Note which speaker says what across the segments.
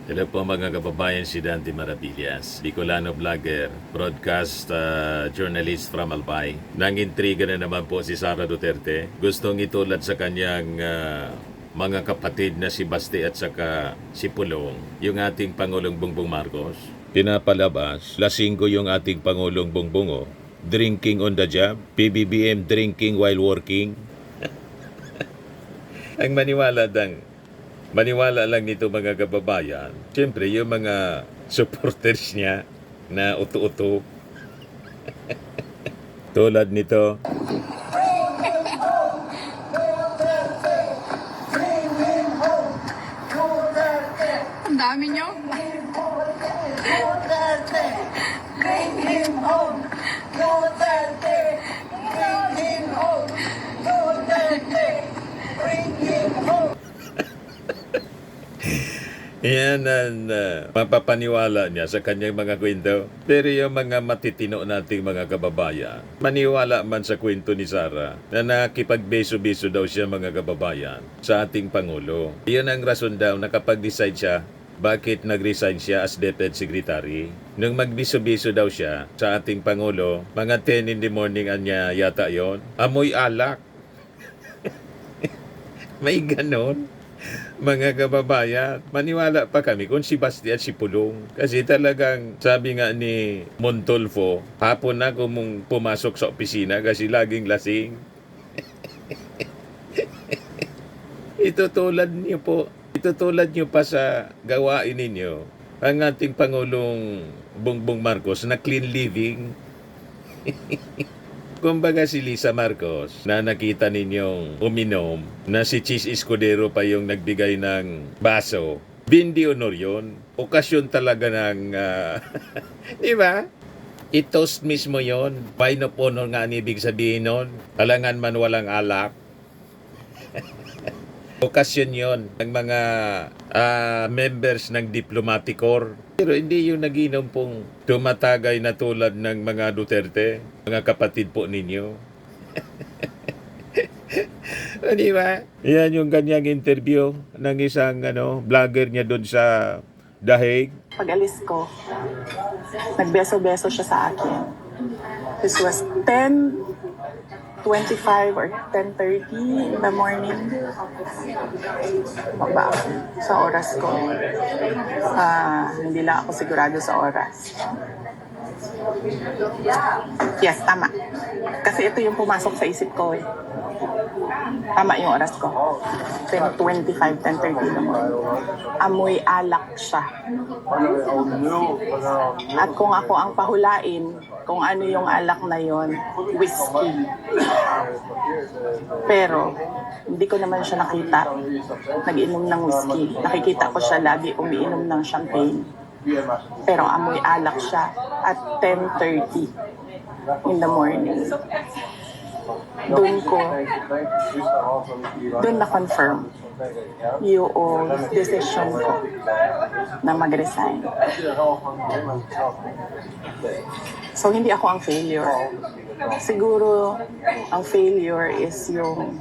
Speaker 1: Hello po mga kababayan, si Dante Maravillas, Bicolano vlogger, broadcast journalist from Albay. Nang-intriga na naman po si Sara Duterte. Gustong itulad sa kanyang mga kapatid na si Baste at saka si Pulong, yung ating Pangulong Bongbong Marcos. Pinapalabas, lasinggo yung ating Pangulong Bongbong, drinking on the job, PBBM drinking while working. Ang maniwala lang nito mga kababayan. Siyempre, yung mga supporters niya na uto-uto. Tulad nito.
Speaker 2: Ang dami nyo.
Speaker 3: Bring him home. Duterte. Bring him home. Duterte. Bring him home.
Speaker 1: Yan ang mapapaniwala niya sa kanyang mga kwento. Pero yung mga matitino nating mga kababayan, maniwala man sa kwento ni Sara na nakipagbeso-beso daw siya mga kababayan sa ating Pangulo. Iyon ang rason daw na kapag decide siya, bakit nag-resign siya as DepEd Secretary. Nung magbiso-biso daw siya sa ating Pangulo, mga 10 in the morning anya yata yon, amoy alak. May ganon. Mga kababayan, maniwala pa kami kung si Basti at si Pulong. Kasi talagang sabi nga ni Montolfo, hapon na kung pumasok sa opisina kasi laging lasing. Itutulad niyo pa sa gawain ninyo ang ating Pangulong Bongbong Marcos na clean living. Kumbaga si Lisa Marcos na nakita ninyong uminom na si Cheese Escudero pa yung nagbigay ng baso. Bindi honor yun. Okasyon talaga ng... di ba? I-toast mismo yon. Wine of honor nga ang ibig sabihin nun. Alangan man walang alak. Okasyon yon ng mga members ng diplomatic corps. Pero hindi yung nag-inom pong tumatagay na tulad ng mga Duterte, mga kapatid po ninyo. Di ba? Yan yung kanyang interview ng isang vlogger niya doon sa The Hague.
Speaker 4: Pag-alis ko, nagbeso-beso siya sa akin. This was 10:25 or 10:30 in the morning. Baba ako sa oras ko. Hindi lang ako sigurado sa oras. Yes, tama. Kasi ito yung pumasok sa isip ko eh. Tama yung oras ko. 10:25, 10:30 naman. Amoy alak siya. At kung ako ang pahulain, kung ano yung alak na yon, whiskey. Pero, hindi ko naman siya nakita nag-inom ng whiskey. Nakikita ko siya lagi umiinom ng champagne. Pero amoy alak siya at 10:30 in the morning. Doon na-confirm yung decision ko na mag-resign. So, hindi ako ang failure. Siguro, ang failure is yung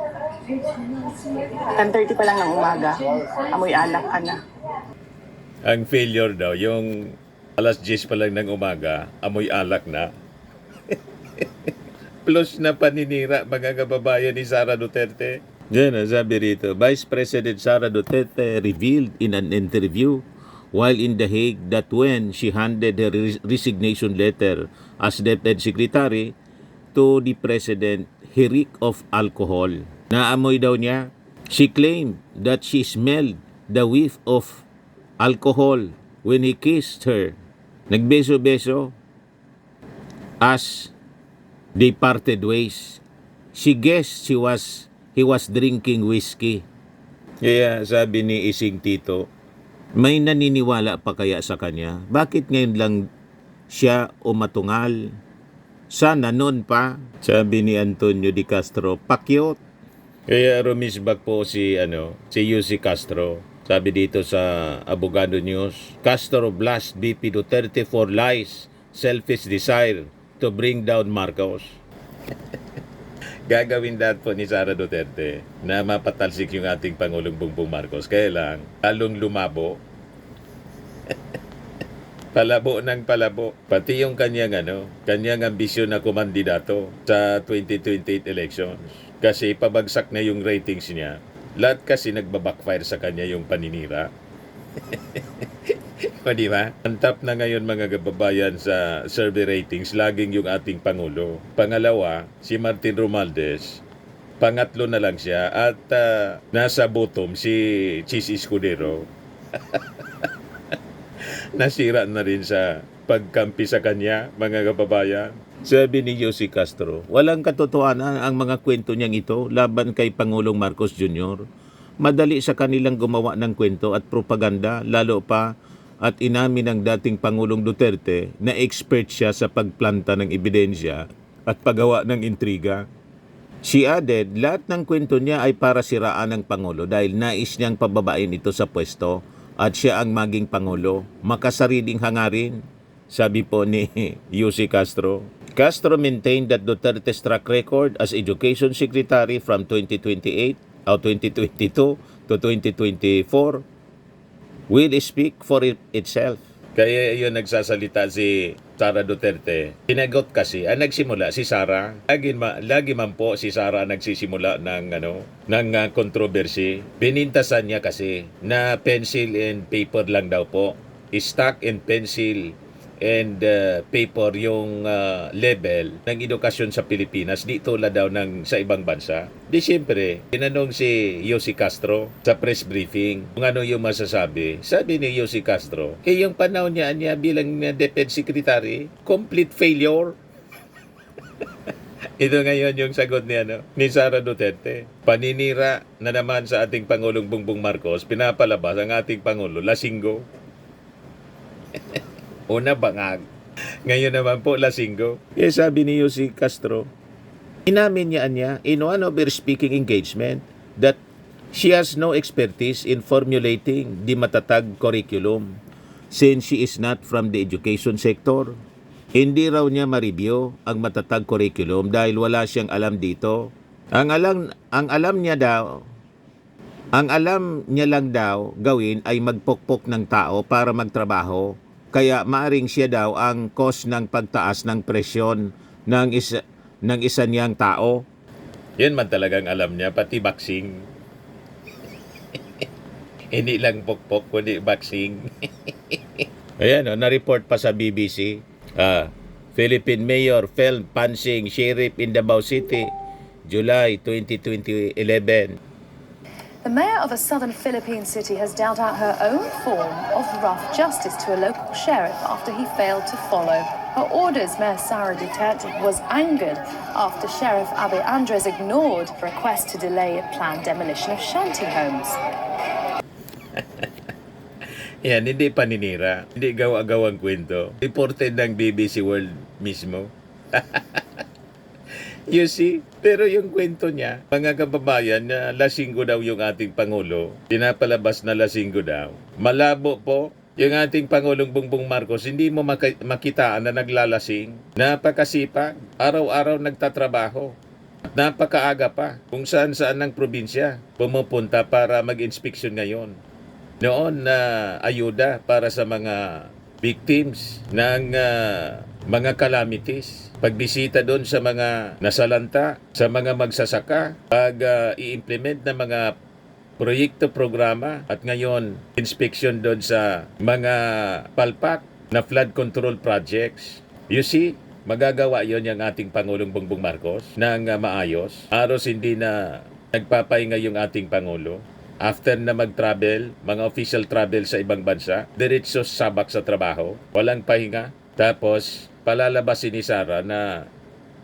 Speaker 4: 10:30 pa lang ng umaga, amoy alak ka na.
Speaker 1: Ang failure daw, yung alas 10 pa lang ng umaga, amoy alak na. Plus na paninira mga kababayan ni Sara Duterte. Yan ang sabi rito, Vice President Sara Duterte revealed in an interview while in The Hague that when she handed her resignation letter as DepEd Secretary to the President, he reeked of alcohol. Naamoy daw niya. She claimed that she smelled the whiff of alcohol when he kissed her. Nagbeso-beso as they parted ways. She guessed he was drinking whiskey. Kaya sabi ni Ising Tito, may naniniwala pa kaya sa kanya? Bakit ngayon lang siya umatungal? Sana noon pa, sabi ni Antonio Di Castro, pakyot. Kaya rumisbak po si Yussi Castro. Sabi dito sa Abogado News, Castro blast BP Duterte for lies, selfish desire to bring down Marcos. Gagawin dapat po ni Sara Duterte na mapatalsik yung ating Pangulong Bongbong Marcos. Kaya lang, lalong lumabo Palabo ng palabo. Pati yung kanyang ambisyon na kumandidato sa 2028 elections. Kasi pabagsak na yung ratings niya. Lahat kasi nagbabackfire sa kanya yung paninira. O di ba? Ang top na ngayon mga kababayan sa survey ratings, laging yung ating Pangulo. Pangalawa, si Martin Romualdez. Pangatlo na lang siya. At nasa bottom si Chis Escudero. Nasira na rin sa pagkampi sa kanya, mga kababayan. Sabi ni Jose Castro, walang katotohanan ang mga kwento niyang ito laban kay Pangulong Marcos Jr. Madali sa kanilang gumawa ng kwento at propaganda, lalo pa at inamin ng dating Pangulong Duterte na expert siya sa pagplanta ng ebidensya at paggawa ng intriga. She added, lahat ng kwento niya ay para siraan ng Pangulo dahil nais niyang pababain ito sa pwesto at siya ang maging Pangulo. Makasariling hangarin, sabi po ni Jose Castro. Castro maintained that Duterte's track record as Education Secretary from 2022 to 2024 will speak for itself. Kaya yun nagsasalita si Sara Duterte. Sinagot kasi, nagsimula si Sara. Lagi man po si Sara nagsisimula ng controversy. Binintasan niya kasi na pencil and paper lang daw po. Stock and pencil and paper yung level ng edukasyon sa Pilipinas. Di tulad daw sa ibang bansa. Di siyempre, tinanong si Jose Castro sa press briefing kung ano yung masasabi. Sabi ni Jose Castro, yung panahon niya bilang Defense Secretary, complete failure. Ito ngayon yung sagot ni Sara Duterte. Paninira na naman sa ating Pangulong Bongbong Marcos, pinapalabas ang ating Pangulo, lasinggo. Una bangag. Ngayon naman po lasinggo. Sabi ni Jose Castro, inamin niya in one of her speaking engagement that she has no expertise in formulating the matatag curriculum since she is not from the education sector. Hindi raw niya ma-review ang matatag curriculum dahil wala siyang alam dito. Ang alam niya lang daw gawin ay magpokpok ng tao para magtrabaho. Kaya maaring siya daw ang cause ng pagtaas ng presyon ng isa niyang tao. Yan man talagang alam niya, pati boxing. Hindi lang pokpok, kundi boxing. Ayan, na-report pa sa BBC. Philippine mayor fell punching sheriff in Davao City, July 2011.
Speaker 5: The mayor of a southern Philippine city has dealt out her own form of rough justice to a local sheriff after he failed to follow her orders. Mayor Sara Duterte was angered after Sheriff Abe Andres ignored a request to delay a planned demolition of shanty homes.
Speaker 1: Yan, hindi paninira. Hindi gawa-gawang kwento. Reported ng BBC World mismo. You see? Pero yung kwento niya, mga kababayan, na lasinggo daw yung ating Pangulo, pinapalabas na lasinggo daw. Malabo po, yung ating Pangulong Bongbong Marcos, hindi mo makitaan na naglalasing. Napakasipag, araw-araw nagtatrabaho. Napakaaga pa, kung saan-saan ng probinsya, pumupunta para mag-inspeksyon ngayon. Noon na ayuda para sa mga victims ng mga calamities. Pagbisita doon sa mga nasalanta, sa mga magsasaka, i-implement ng mga proyekto, programa, at ngayon, inspection doon sa mga palpak na flood control projects. You see, magagawa yon yung ating Pangulong Bongbong Marcos ng maayos. Aros hindi na nagpapahinga yung ating Pangulo. After na mag-travel, mga official travel sa ibang bansa, diretso sabak sa trabaho, walang pahinga. Tapos, palalabasin ni Sara na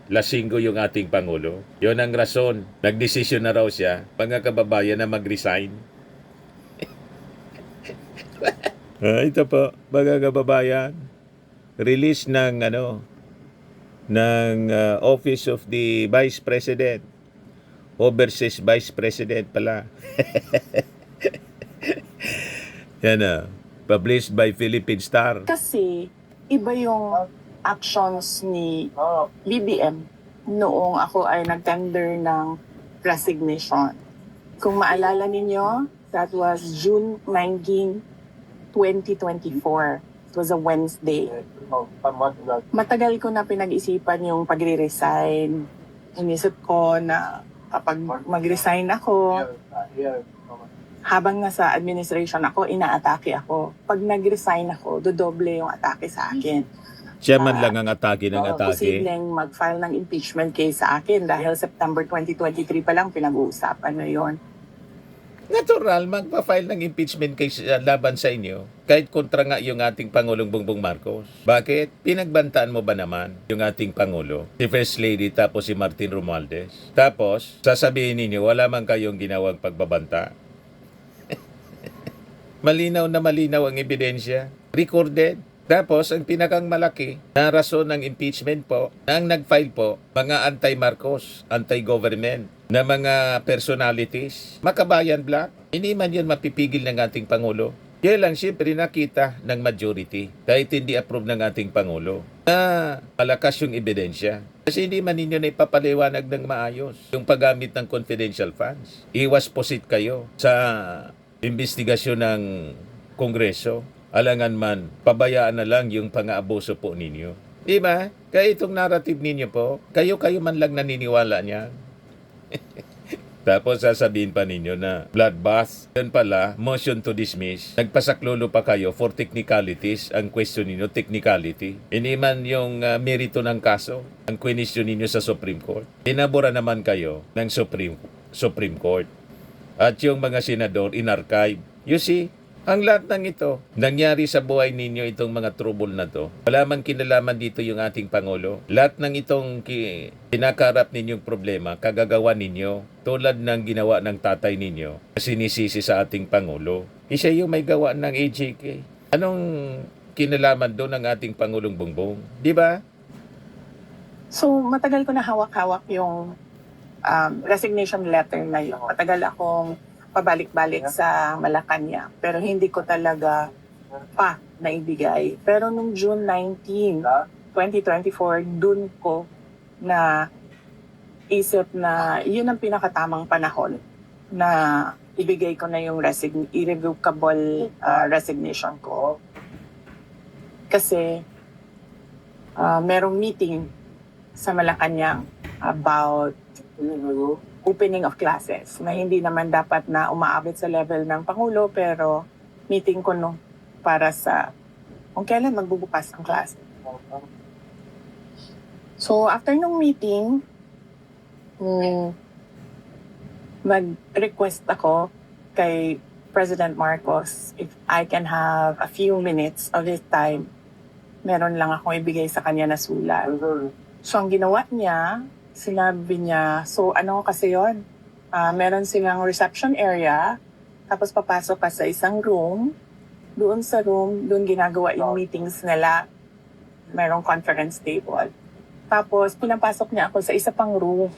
Speaker 1: lasinggo yung ating Pangulo. Yon ang rason. Nagdesisyon na raw siya, mga kababayan, na mag-resign. Ito po, mga kababayan. Release ng Office of the Vice President. Overseas Vice President pala. Yan published by Philippine Star.
Speaker 4: Kasi iba yung actions ni BBM noong ako ay nag-tender ng resignation. Kung maalala ninyo, that was June 19, 2024. It was a Wednesday. Matagal ko na pinag-isipan yung pagre-resign. Inisip ko na kapag mag-resign ako, habang nasa administration ako, inaatake ako. Pag nag-resign ako, dodoble yung atake sa akin.
Speaker 1: Siya man lang ang atake ng atake.
Speaker 4: Posibleng mag-file ng impeachment case sa akin dahil September 2023 pa lang pinag-uusapan na yon.
Speaker 1: Natural, magpa-file ng impeachment case laban sa inyo. Kahit kontra nga yung ating Pangulong Bongbong Marcos. Bakit? Pinagbantaan mo ba naman yung ating Pangulo? Si First Lady tapos si Martin Romualdez. Tapos, sasabihin ninyo, wala man kayong ginawang pagbabanta. Malinaw na malinaw ang ebidensya. Recorded. Tapos, ang pinakang malaki na rason ng impeachment po, ang nag-file po, mga anti-Marcos, anti-government, na mga personalities. Makabayan Black, hindi man yun mapipigil ng ating Pangulo. Kaya lang, siyempre nakita ng majority, kahit hindi approve ng ating Pangulo, na malakas yung ebidensya. Kasi hindi man ninyo na ipapaliwanag ng maayos yung paggamit ng confidential funds. Iwas posit kayo sa investigasyon ng Kongreso. Alangan man, pabayaan na lang yung pang-aabuso po ninyo. Di ba? Kaya itong narrative ninyo po, kayo man lang naniniwala niya. Tapos sasabihin pa ninyo na bloodbath. Yan pala, motion to dismiss. Nagpasaklolo pa kayo for technicalities. Ang question ninyo, technicality. Hindi man yung merito ng kaso. Ang question ninyo sa Supreme Court. Inabura naman kayo ng Supreme Court. At yung mga senador in-archive. You see, ang lahat ng ito, nangyari sa buhay ninyo itong mga trouble na to. Wala man kinalaman dito yung ating Pangulo. Lahat ng itong kinakarap ninyong problema, kagagawa ninyo, tulad ng ginawa ng tatay ninyo, sinisisi sa ating Pangulo. Siya yung may gawa ng AJK. Anong kinalaman doon ng ating Pangulong Bongbong? Di ba?
Speaker 4: So, matagal ko na hawak-hawak yung resignation letter na yun. Matagal akong pabalik-balik sa Malacanang, pero hindi ko talaga pa naibigay. Pero nung June 19, 2024, dun ko na isip na yun ang pinakatamang panahon na ibigay ko na yung irrevocable resignation ko. Kasi merong meeting sa Malacanang about opening of classes na hindi naman dapat na umaabot sa level ng Pangulo, pero meeting ko no para sa kung kailan magbubukas ang klase. So after nung meeting, mag-request ako kay President Marcos if I can have a few minutes of his time. Meron lang akong ibigay sa kanya na sulat. So ang ginawa niya, sinabi niya, so ano kasi yun? Meron silang reception area, tapos papasok ka sa isang room. Doon sa room, doon ginagawa yung meetings nila. Merong conference table. Tapos pinapasok niya ako sa isa pang room,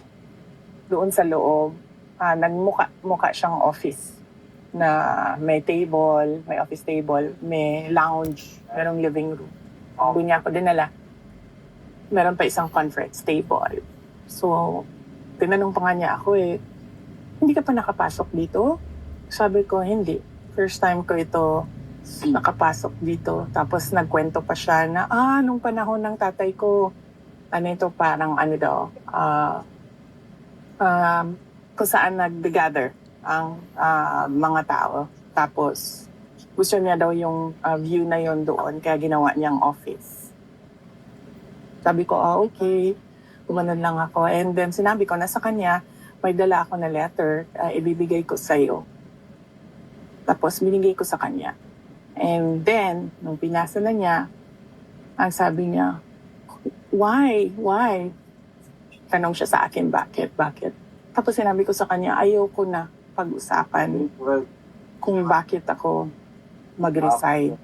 Speaker 4: doon sa loob. Nagmukha siyang office na may table, may office table, may lounge, merong living room. Doon niya ako dinala. Meron pa isang conference table. So, tinanong pa nga niya ako hindi ka pa nakapasok dito? Sabi ko, hindi. First time ko ito nakapasok dito. Tapos nagkwento pa siya na, nung panahon ng tatay ko, parang kung saan nag-gather ang mga tao. Tapos, gusto niya daw yung view na yon doon, kaya ginawa niyang office. Sabi ko, okay. Gumanon lang ako. And then sinabi ko na sa kanya, may dala ako na letter, ibibigay ko sa'yo. Tapos binigay ko sa kanya. And then, nung pinasa na niya, ang sabi niya, why? Why? Tanong siya sa akin, bakit? Tapos sinabi ko sa kanya, ayoko na pag-usapan kung bakit ako mag-resign.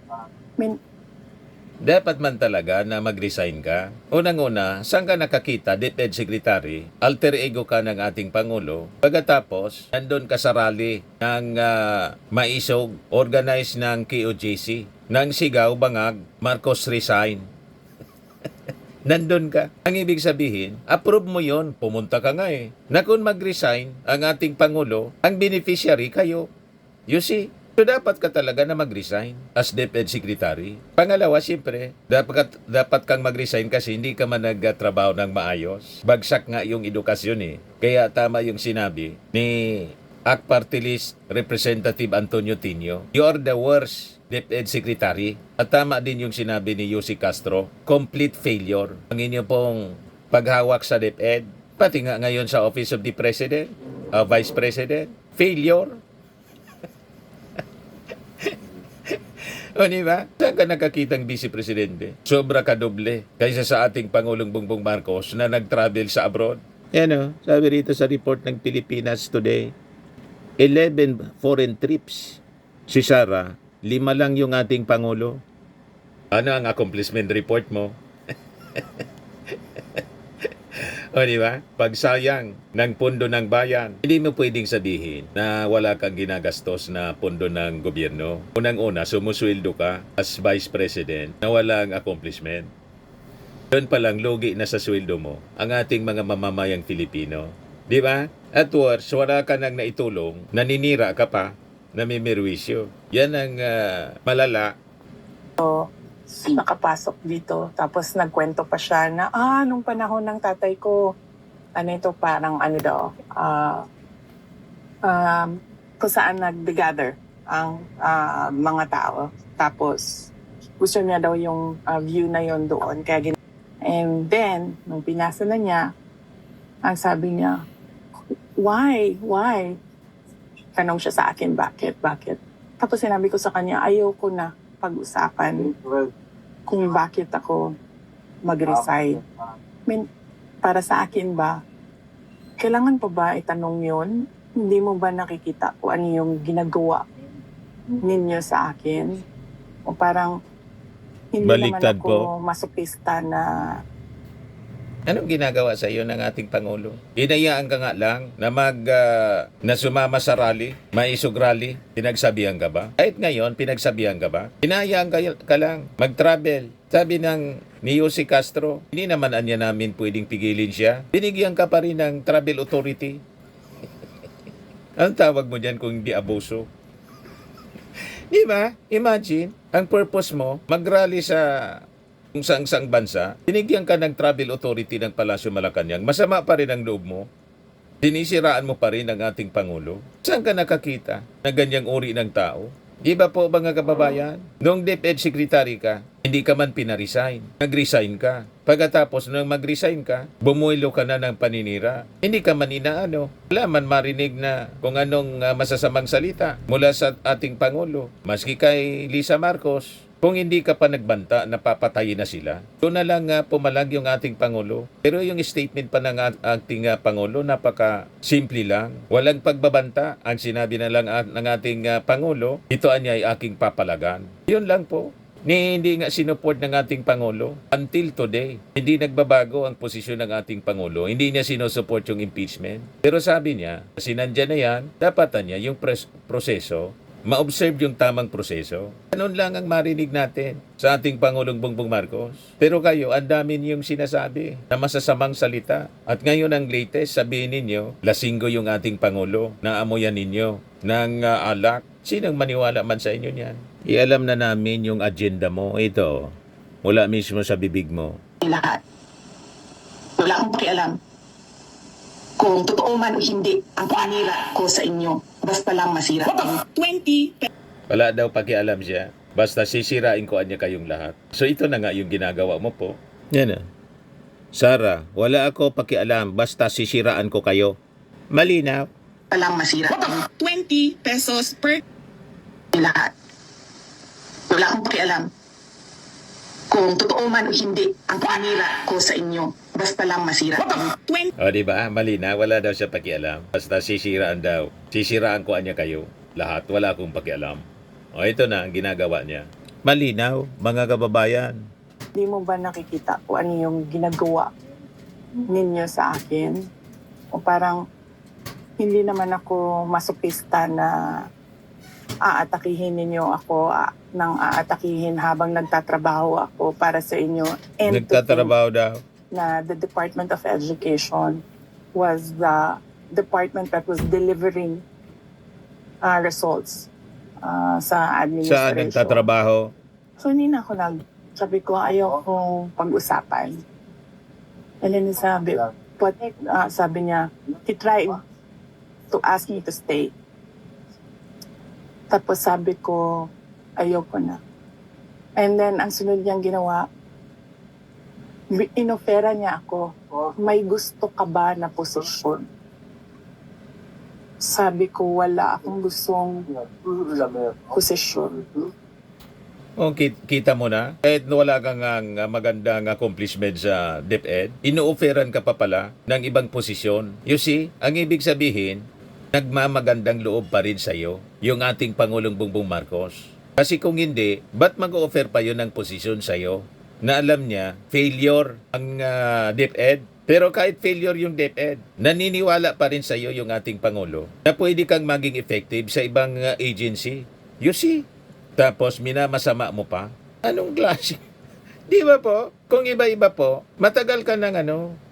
Speaker 1: Dapat man talaga na mag-resign ka. Unang-una, saan ka nakakita, DepEd Secretary, alter ego ka ng ating Pangulo. Pagkatapos, nandun ka sa rally ng maisog, organized ng KOJC, ng sigaw, bangag, Marcos resign. Nandun ka. Ang ibig sabihin, approve mo yon, pumunta ka nga Na kung mag-resign ang ating Pangulo, ang beneficiary kayo. You see? So dapat ka talaga na mag-resign as DepEd Secretary. Pangalawa, siyempre, dapat kang mag-resign kasi hindi ka man nagtrabaho ng maayos. Bagsak nga yung edukasyon eh. Kaya tama yung sinabi ni ACT Party List Representative Antonio Tino. You are the worst DepEd Secretary. At tama din yung sinabi ni Yussi Castro. Complete failure. Ang inyo pong paghawak sa DepEd, pati nga ngayon sa Office of the President, Vice President, failure. O diba? Saan ka nakakitang Vice Presidente? Sobra ka doble kaysa sa ating Pangulong Bongbong Marcos na nag-travel sa abroad. Yan o, sabi rito sa report ng Pilipinas Today, 11 foreign trips. Si Sara, 5 lang yung ating Pangulo. Ano ang accomplishment report mo? O diba? Pagsayang ng pondo ng bayan. Hindi mo pwedeng sabihin na wala kang ginagastos na pondo ng gobyerno. Unang-una, sumusweldo ka as Vice President na walang accomplishment. Doon pa lang, lugi na sa sweldo mo ang ating mga mamamayang Filipino. Di ba? At worse, wala ka nang naitulong, naninira ka pa, namimirwisyo. Yan ang malala.
Speaker 4: Nakapasok dito. Tapos nagkwento pa siya na, nung panahon ng tatay ko, ano ito, parang ano daw, kung saan nag-gather ang mga tao. Tapos, gusto niya daw yung view na yon doon. Kaya and then, nung pinasa na niya, ang sabi niya, why? Tanong siya sa akin, bakit? Tapos sinabi ko sa kanya, ayoko na pag-usapan kung bakit ako mag-resign. Para sa akin ba, kailangan pa ba itanong yun? Hindi mo ba nakikita kung ano yung ginagawa ninyo sa akin? O parang hindi
Speaker 1: Baliktad
Speaker 4: naman ako masopista na
Speaker 1: Anong ginagawa sa iyo ng ating Pangulo? Hinayaan ka nga lang na na sumama sa rally, maisog rally, pinagsabihan ka ba? Kahit ngayon, pinagsabihan ka ba? Hinayaan ka lang, mag-travel. Sabi ni Yussi Castro, hindi naman anya namin pwedeng pigilin siya. Binigyan ka pa rin ng travel authority. Anong tawag mo dyan kung hindi abuso? Di ba? Imagine, ang purpose mo, mag-rally sa kung saang bansa, binigyan ka ng travel authority ng Palasyo Malacanang, masama pa rin ang loob mo. Sinisiraan mo pa rin ang ating Pangulo. Saan ka nakakita na ganyang uri ng tao? Di ba po mga kababayan? Noong DepEd Secretary ka, hindi ka man pinaresign. Nag-resign ka. Pagkatapos nung mag-resign ka, bumuelo ka na ng paninira. Hindi ka man inaano. Wala man marinig na kung anong masasamang salita mula sa ating Pangulo. Maski kay Lisa Marcos, kung hindi ka pa nagbanta, napapatayin na sila. Doon na lang pumalag yung ating Pangulo. Pero yung statement pa ng ating Pangulo, napaka-simple lang. Walang pagbabanta. Ang sinabi na lang ng ating Pangulo, ito ay aking papalagan. Yun lang po. Hindi nga sinuport ng ating Pangulo. Until today, hindi nagbabago ang posisyon ng ating Pangulo. Hindi niya sinusupport yung impeachment. Pero sabi niya, sinandyan na yan, dapat niya yung proseso, ma-observe yung tamang proseso. Ganun lang ang marinig natin sa ating Pangulong Bongbong Marcos. Pero kayo, ang dami niyong sinasabi na masasamang salita. At ngayon ang latest, sabihin ninyo, lasinggo yung ating Pangulo, naamoyan ninyo ng alak. Sinong maniwala man sa inyo niyan? Ialam na namin yung agenda mo. Ito, mula mismo sa bibig mo.
Speaker 4: lahat. Wala akong pakialam kung totoo man o hindi ang panira ko sa inyo. Basta lang masira. 20.
Speaker 1: Wala daw pakialam siya. Basta sisirain ko niya kayong lahat. So ito na nga yung ginagawa mo po. Yan na. Sara, wala ako pakialam. Basta sisiraan ko kayo. Malinaw.
Speaker 4: Lang masira. 20 pesos per lahat. Wala akong pakialam kung totoo man o hindi ang panira ko sa inyo. Basta lang masira. 20.
Speaker 1: O diba? Malinaw. Wala daw siya pakialam. Basta sisiraan daw. Sisiraan ko niya kayo. Lahat. Wala akong pakialam. O ito na ang ginagawa niya. Malinaw, mga kababayan.
Speaker 4: Hindi mo ba nakikita kung ano yung ginagawa ninyo sa akin? O parang hindi naman ako masopista na aatakihin ninyo ako nang aatakihin habang nagtatrabaho ako para sa inyo. And to
Speaker 1: Nagtatrabaho daw.
Speaker 4: think na the Department of Education was the department that was delivering results sa
Speaker 1: Saan
Speaker 4: administration.
Speaker 1: nagtatrabaho?
Speaker 4: So, hindi na ako sabi ko, ayaw kong pag-usapan. And then sabi niya, he tried to ask me to stay. Tapos sabi ko, ayoko na. And then, ang sunod niyang ginawa, inofera niya ako, may gusto ka ba na posisyon? Sabi ko, wala akong gustong posisyon.
Speaker 1: O, kita mo na, kahit wala kang magandang accomplishment sa DepEd, ino-offeran ka pa pala ng ibang posisyon. You see, ang ibig sabihin, nagmamagandang loob pa rin sa'yo yung ating Pangulong Bongbong Marcos. Kasi kung hindi, ba't mag-offer pa yun ng posisyon sa'yo? Na alam niya, failure ang DepEd. Pero kahit failure yung DepEd, naniniwala pa rin sa'yo yung ating Pangulo na pwede kang maging effective sa ibang agency. You see? Tapos minamasama mo pa? Anong klase? Di ba po? Kung iba-iba po, matagal ka ng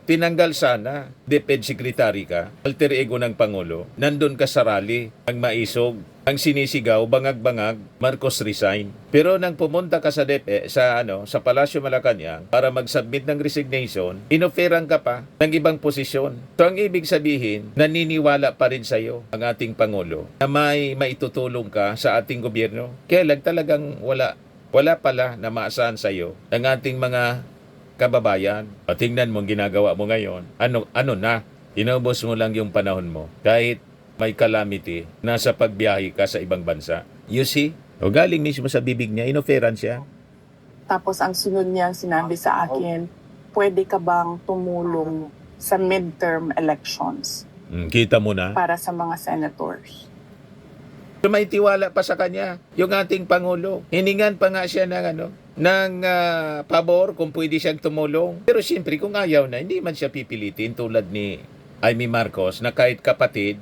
Speaker 1: tinanggal sana. DepEd Secretary ka, alter ego ng Pangulo. Nandun ka sa rally, ang maisog, ang sinisigaw, bangag-bangag, Marcos resign. Pero nang pumunta ka sa DepEd, sa Palasyo Malacanang para mag-submit ng resignation, inoferan ka pa ng ibang posisyon. So ang ibig sabihin, naniniwala pa rin sa'yo ang ating Pangulo na may maitutulong ka sa ating gobyerno. Kaya lang talagang wala pala na maasahan sa'yo ang ating mga kababayan. Tingnan mo ang ginagawa mo ngayon. Ano na? Inubos mo lang yung panahon mo. Kahit may calamity, nasa pagbiyahe ka sa ibang bansa. You see? O galing mismo sa bibig niya, inoferan siya.
Speaker 4: Tapos ang sunod niyang sinabi sa akin, pwede ka bang tumulong sa midterm elections
Speaker 1: Kita mo na.
Speaker 4: para sa mga senators?
Speaker 1: So may tiwala pa sa kanya, yung ating Pangulo. Hiningan pa nga siya ng pabor kung pwede siyang tumulong. Pero siyempre kung ayaw na, hindi man siya pipilitin tulad ni Amy Marcos na kahit kapatid,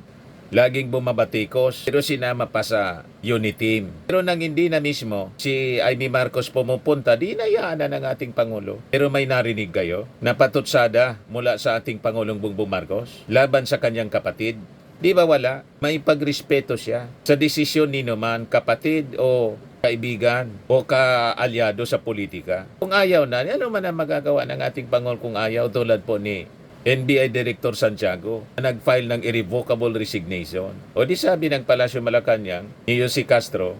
Speaker 1: laging bumabatikos, pero sinama pa sa unit team. Pero nang hindi na mismo si Amy Marcos pumupunta, di inayaan na ng ating Pangulo. Pero may narinig kayo na patutsada mula sa ating Pangulong Bongbong Marcos laban sa kanyang kapatid. Di ba wala? May pagrespeto siya sa desisyon ni naman kapatid o kaibigan o kaalyado sa politika. Kung ayaw na, ano man ang magagawa ng ating Pangulo kung ayaw tulad po ni NBI Director Santiago na nag-file ng irrevocable resignation. O di sabi ng Palasyo Malacanang ni Jose Castro,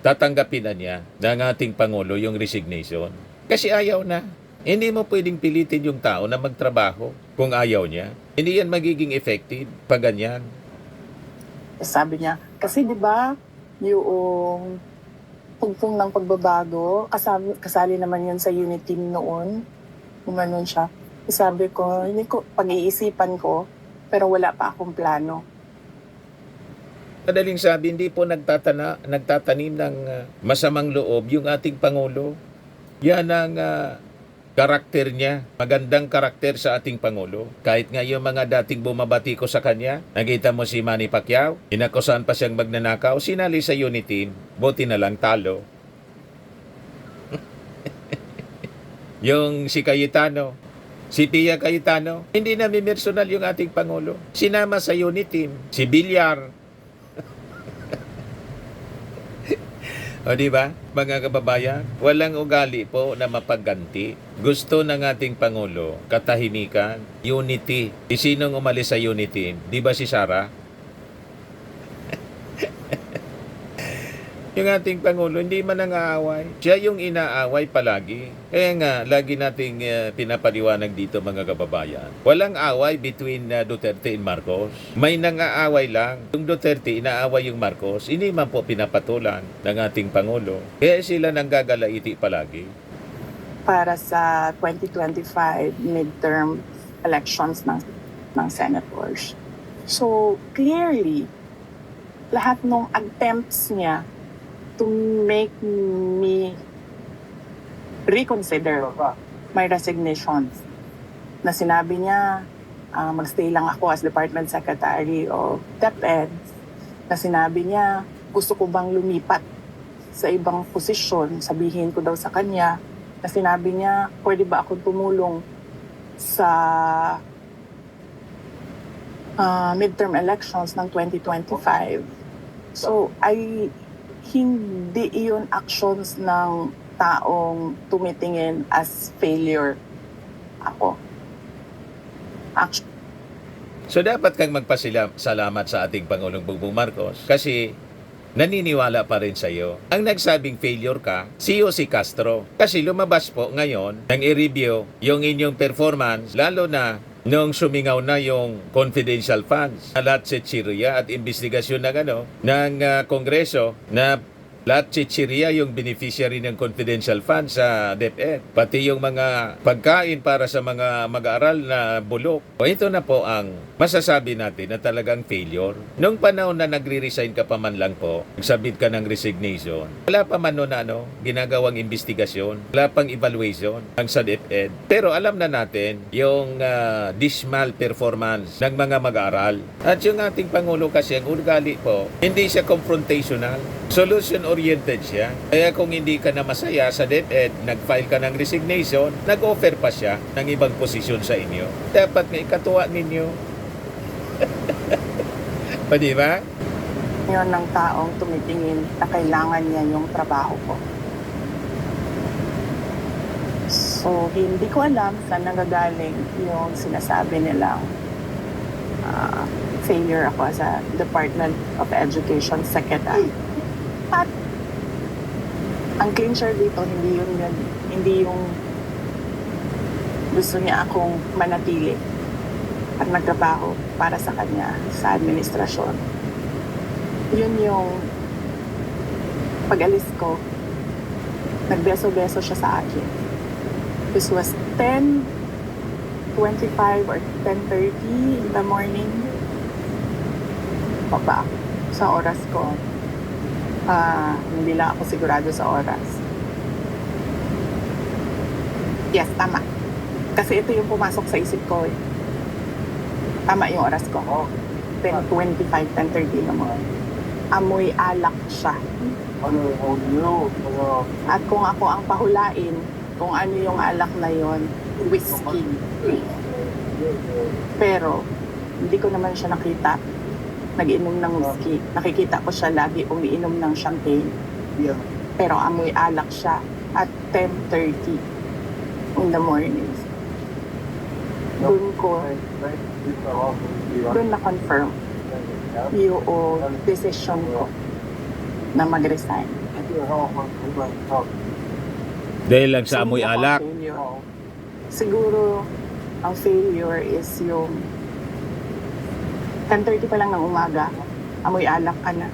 Speaker 1: tatanggapin na niya ng ating Pangulo yung resignation. Kasi ayaw na. Hindi mo pwedeng pilitin yung tao na magtrabaho kung ayaw niya. Hindi yan magiging effective pag ganyan.
Speaker 4: Sabi niya, kasi di ba yung pugpong ng pagbabago, kasali naman yun sa unit team noon. Umanon siya. Sabi ko, hindi ko, pag-iisipan ko, pero wala pa akong plano.
Speaker 1: Madaling sabi, hindi po nagtatanim ng masamang loob yung ating Pangulo. Yan ang karakter niya, magandang karakter sa ating Pangulo. Kahit nga yung mga dating bumabati ko sa kanya, nakita mo si Manny Pacquiao, inakusahan pa siyang magnanakaw, sinali sa unit team, buti na lang talo. Yung si Cayetano, si Pia Cayetano, hindi na personal yung ating Pangulo. Sinama sa unit team, si Villar. O di ba, mga kababayan, walang ugali po na mapagganti. Gusto ng ating Pangulo, katahimikan, unity. Sinong umalis sa unity? Di ba si Sara? Yung ating Pangulo, hindi man nangaaway. Siya yung inaaway palagi. Kaya nga, lagi nating pinapaliwanag dito mga kababayan. Walang away between Duterte and Marcos. May nangaaway lang. Yung Duterte, inaaway yung Marcos. Hindi man po pinapatulan ng ating Pangulo. Kaya sila nanggagalaiti palagi.
Speaker 4: Para sa 2025 midterm elections ng senators. So, clearly, lahat ng attempts niya to make me reconsider my resignation. Na sinabi niya, magstay lang ako as Department Secretary of DepEd. Na sinabi niya, gusto ko bang lumipat sa ibang posisyon, sabihin ko daw sa kanya. Na sinabi niya, pwede ba akong tumulong sa midterm elections ng 2025. So, hindi iyon actions ng taong tumitingin as failure ako.
Speaker 1: So dapat kang magpasalamat sa ating Pangulong Bongbong Marcos kasi naniniwala pa rin sa iyo. Ang nagsabing failure ka, si Castro. Kasi lumabas po ngayon nang i-review yung inyong performance, lalo na nung sumingaw na yung confidential funds. Lahat chichirya at investigasyon ng Kongreso na lahat chichirya yung beneficiary ng confidential funds sa DepEd. Pati yung mga pagkain para sa mga mag-aaral na bulok. O ito na po ang masasabi natin na talagang failure. Nung panahon na nagre-resign ka pa man lang po, nagsubmit ka ng resignation, wala pa man noon ginagawang investigasyon, wala pang evaluation ang sa DepEd. Pero alam na natin yung dismal performance ng mga mag-aaral. At yung ating Pangulo kasi, ang ugali po, hindi siya confrontational, solution-oriented siya. Kaya kung hindi ka na masaya sa DepEd, nag-file ka ng resignation, nag-offer pa siya ng ibang posisyon sa inyo. Dapat nga ikatuwa ninyo. O diba?
Speaker 4: Yun ng taong tumitingin na kailangan niya yung trabaho ko. So, hindi ko alam saan nanggagaling yung sinasabi nilang failure ako as a Department of Education Secretary. At ang clincher dito, hindi yung gusto niya akong manatili at nagtrabaho para sa kanya sa administrasyon. Yun yung pag-alis ko, nagbeso-beso siya sa akin. This was 10:25 or 10:30 in the morning. Papa, sa oras ko. Hindi lang ako sigurado sa oras. Yes, tama. Kasi ito yung pumasok sa isip ko eh. Tama yung oras ko. 10:25, 10:30 naman. Amoy alak siya. At kung ako ang pahulain, kung ano yung alak na yon, whiskey. Pero, hindi ko naman siya nakita nag-inom ng whiskey. Nakikita ko siya lagi umiinom ng champagne. Pero amoy alak siya at 10:30 in the morning. Doon na-confirm yung decision ko na mag-resign.
Speaker 1: Dahil lang sa amoy
Speaker 4: Hindi ako
Speaker 1: alak.
Speaker 4: failure. Siguro, ang failure is yung 10:30 pa lang ng umaga, amoy alak ka na.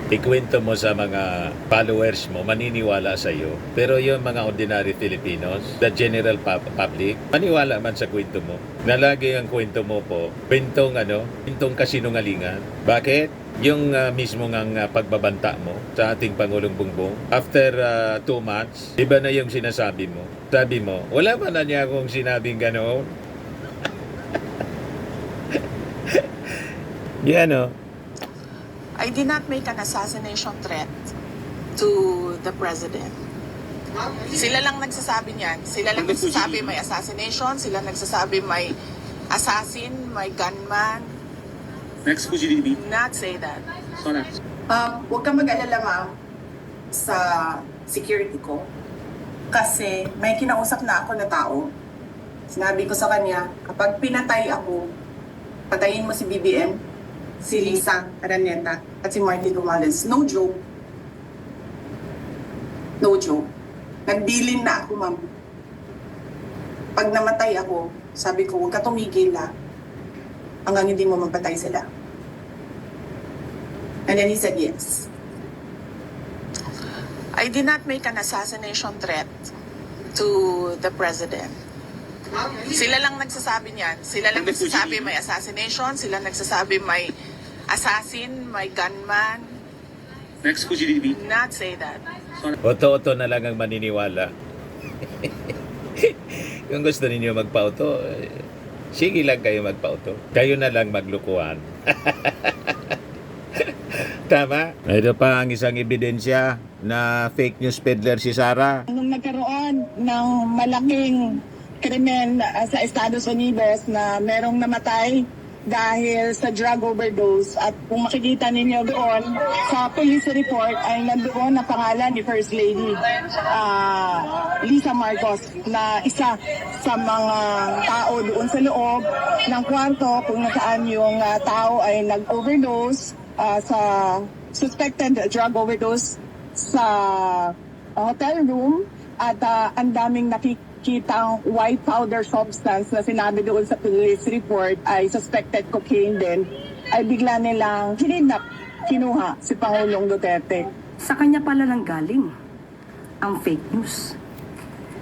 Speaker 1: Ikwento mo sa mga followers mo, maniniwala sa iyo. Pero yung mga ordinary Filipinos, the general public, maniwala man sa kwento mo. Na lagi ang kwento mo po, kwentong kasinungalingan. Bakit? Yung mismo ng pagbabanta mo sa ating Pangulong Bongbong, after 2 months, iba na yung sinasabi mo. Sabi mo, wala pa na niya akong sinabing gano'n. Yan o.
Speaker 4: I did not make an assassination threat to the president. Sila lang nagsasabi niyan. Sila lang nagsasabi may assassination. Sila nagsasabi may assassin, may gunman.
Speaker 6: Next, Fuji DB.
Speaker 4: Not say that.
Speaker 6: Sona.
Speaker 3: Huwag kang mag-alala, ma'am, sa security ko. Kasi may kinausap na ako na tao. Sinabi ko sa kanya, kapag pinatay ako, patayin mo si BBM, si Lisa Araneta, at si Martin Romualdez. No joke. No joke. Nagdilin na ako, ma'am. Pag namatay ako, sabi ko, huwag ka tumigil hanggang hindi mo mapatay sila. And then he said yes.
Speaker 4: I did not make an assassination threat to the president. Sila lang nagsasabi niyan. Sila lang nagsasabi may assassination. Sila nagsasabi may assassin, may gunman.
Speaker 6: Next, Fuji DB.
Speaker 4: Not say that.
Speaker 1: Oto-oto na lang ang maniniwala. Kung gusto ninyo magpauto, sige lang kayo magpauto. Kayo na lang maglukuhan. Tama? Ito pa ang isang ebidensya na fake news peddler si Sara.
Speaker 3: Nung nagkaroon ng malaking krimen sa Estados Unidos na merong namatay dahil sa drug overdose. At kung makikita ninyo doon sa police report ay nandoon ang pangalan ni First Lady Lisa Marcos na isa sa mga tao doon sa loob ng kwarto kung nasaan yung tao ay nag-overdose sa suspected drug overdose sa hotel room at ang daming nakikitang white powder substance na sinabi doon sa police report ay suspected cocaine din, ay bigla nilang kinuha si Pangulong Duterte.
Speaker 7: Sa kanya pala nang galing ang fake news.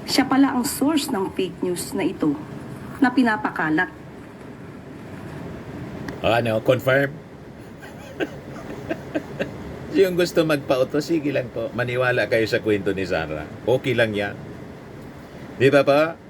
Speaker 7: Siya pala ang source ng fake news na ito na pinapakalat.
Speaker 1: Ano, confirm? Yung gusto magpa-utos, sige lang po. Maniwala kayo sa kwento ni Sarah. Okay lang yan. Di ba pa?